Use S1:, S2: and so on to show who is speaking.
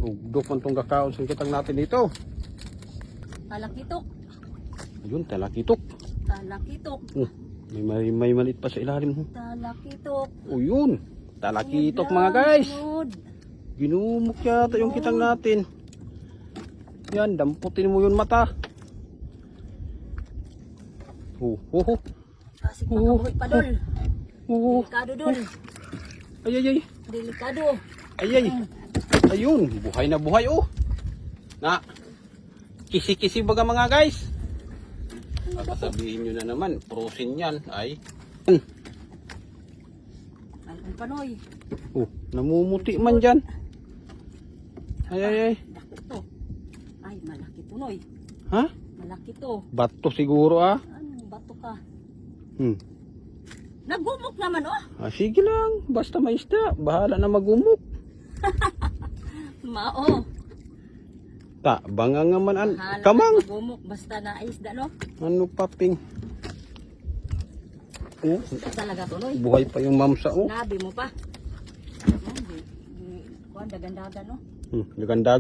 S1: Hugdok man itong kakaon sa kitang natin dito.
S2: Talakitok.
S1: Ayun, talakitok.
S2: Talakitok.
S1: May maliit pa sa ilalim.
S2: Talakitok.
S1: O yun, talakitok mga guys.
S2: Sunod.
S1: Ginumok yata yung kitang natin. Yan, damputin mo yun mata.
S2: Kasi pakabuhay pa dol. Delikado dol.
S1: Ay.
S2: Delikado.
S1: Ay. Ayun, buhay na buhay oh. Na, kisi-kisi baga mga guys. Sabihin nyo na naman, prosin yan ay.
S2: Ang panoy.
S1: Namumuti man dyan. Ay.
S2: Dako to. Ay, malaki to noy.
S1: Ha?
S2: Malaki to.
S1: Bato siguro ah.
S2: Anong bato ka? Nagumok naman oh.
S1: Sige lang, basta may isda. Bahala na magumok.
S2: Mao.
S1: Banga nga man an.
S2: Bahala
S1: Kamang.
S2: magumok basta na isda no.
S1: Ano paping?
S2: Isda talaga to noy.
S1: Buhay pa yung mamsa oh.
S2: Nabi mo pa. Kuan dagandagan no.
S1: Ganda.